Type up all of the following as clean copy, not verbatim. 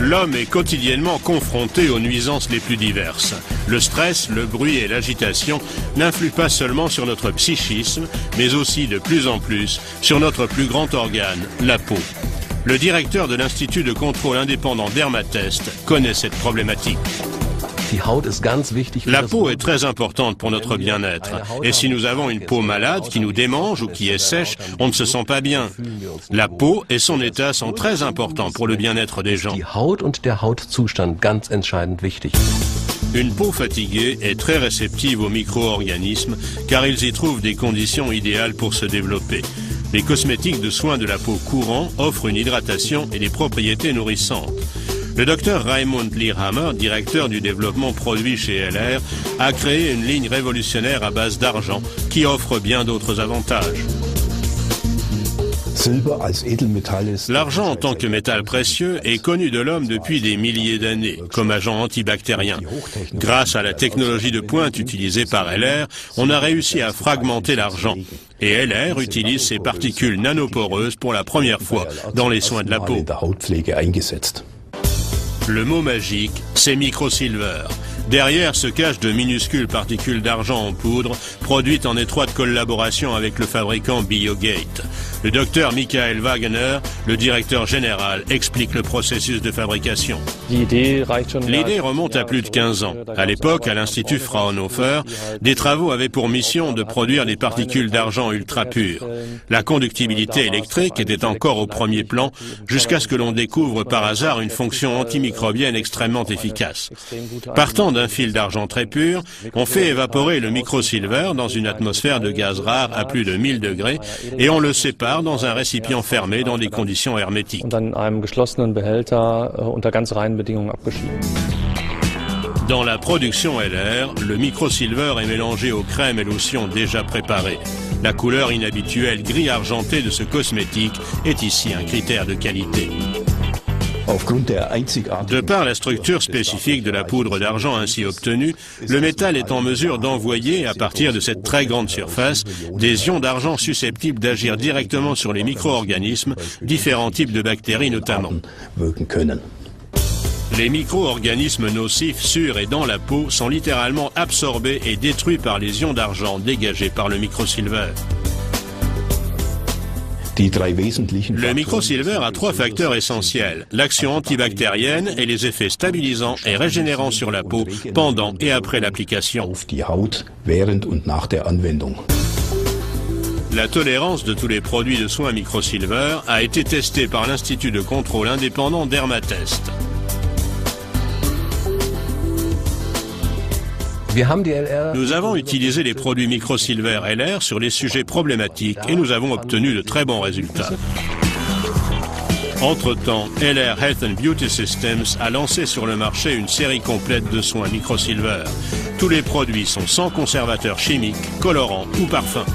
L'homme est quotidiennement confronté aux nuisances les plus diverses. Le stress, le bruit et l'agitation n'influent pas seulement sur notre psychisme, mais aussi de plus en plus sur notre plus grand organe, la peau. Le directeur de l'Institut de contrôle indépendant Dermatest connaît cette problématique. La peau est très importante pour notre bien-être. Et si nous avons une peau malade qui nous démange ou qui est sèche, on ne se sent pas bien. La peau et son état sont très importants pour le bien-être des gens. Une peau fatiguée est très réceptive aux micro-organismes car ils y trouvent des conditions idéales pour se développer. Les cosmétiques de soins de la peau courants offrent une hydratation et des propriétés nourrissantes. Le docteur Raimund Lehrhammer, directeur du développement produit chez LR, a créé une ligne révolutionnaire à base d'argent qui offre bien d'autres avantages. L'argent en tant que métal précieux est connu de l'homme depuis des milliers d'années, comme agent antibactérien. Grâce à la technologie de pointe utilisée par LR, on a réussi à fragmenter l'argent. Et LR utilise ces particules nanoporeuses pour la première fois dans les soins de la peau. Le mot magique, c'est microsilver. Derrière se cachent de minuscules particules d'argent en poudre, produites en étroite collaboration avec le fabricant Biogate. Le docteur Michael Wagener, le directeur général, explique le processus de fabrication. L'idée remonte à plus de 15 ans. À l'époque, à l'Institut Fraunhofer, des travaux avaient pour mission de produire des particules d'argent ultra pures. La conductibilité électrique était encore au premier plan, jusqu'à ce que l'on découvre par hasard une fonction antimicrobienne extrêmement efficace. Partant d'un fil d'argent très pur, on fait évaporer le microsilver dans une atmosphère de gaz rare à plus de 1000 degrés et on le sépare dans un récipient fermé dans des conditions hermétiques. Dans la production LR, le microsilver est mélangé aux crèmes et lotions déjà préparées. La couleur inhabituelle gris argenté de ce cosmétique est ici un critère de qualité. De par la structure spécifique de la poudre d'argent ainsi obtenue, le métal est en mesure d'envoyer, à partir de cette très grande surface, des ions d'argent susceptibles d'agir directement sur les micro-organismes, différents types de bactéries notamment. Les micro-organismes nocifs sur et dans la peau sont littéralement absorbés et détruits par les ions d'argent dégagés par le microsilver. Le microsilver a 3 facteurs essentiels, l'action antibactérienne et les effets stabilisants et régénérants sur la peau pendant et après l'application. La tolérance de tous les produits de soins microsilver a été testée par l'Institut de contrôle indépendant Dermatest. Nous avons utilisé les produits microsilver LR sur les sujets problématiques et nous avons obtenu de très bons résultats. Entre-temps, LR Health and Beauty Systems a lancé sur le marché une série complète de soins microsilver. Tous les produits sont sans conservateurs chimiques, colorants ou parfums.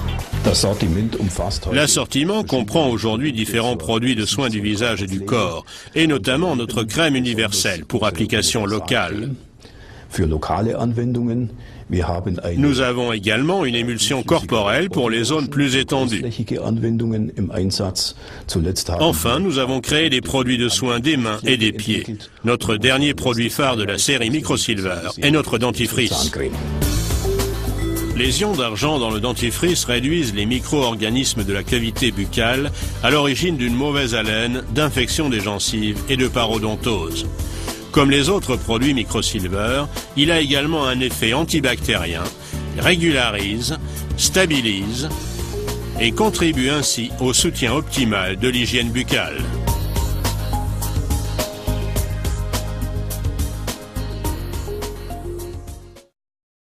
L'assortiment comprend aujourd'hui différents produits de soins du visage et du corps, et notamment notre crème universelle pour application locale. Nous avons également une émulsion corporelle pour les zones plus étendues. Enfin, nous avons créé des produits de soins des mains et des pieds. Notre dernier produit phare de la série Microsilver est notre dentifrice. Les ions d'argent dans le dentifrice réduisent les micro-organismes de la cavité buccale à l'origine d'une mauvaise haleine, d'infection des gencives et de parodontose. Comme les autres produits microsilver, il a également un effet antibactérien, régularise, stabilise et contribue ainsi au soutien optimal de l'hygiène buccale.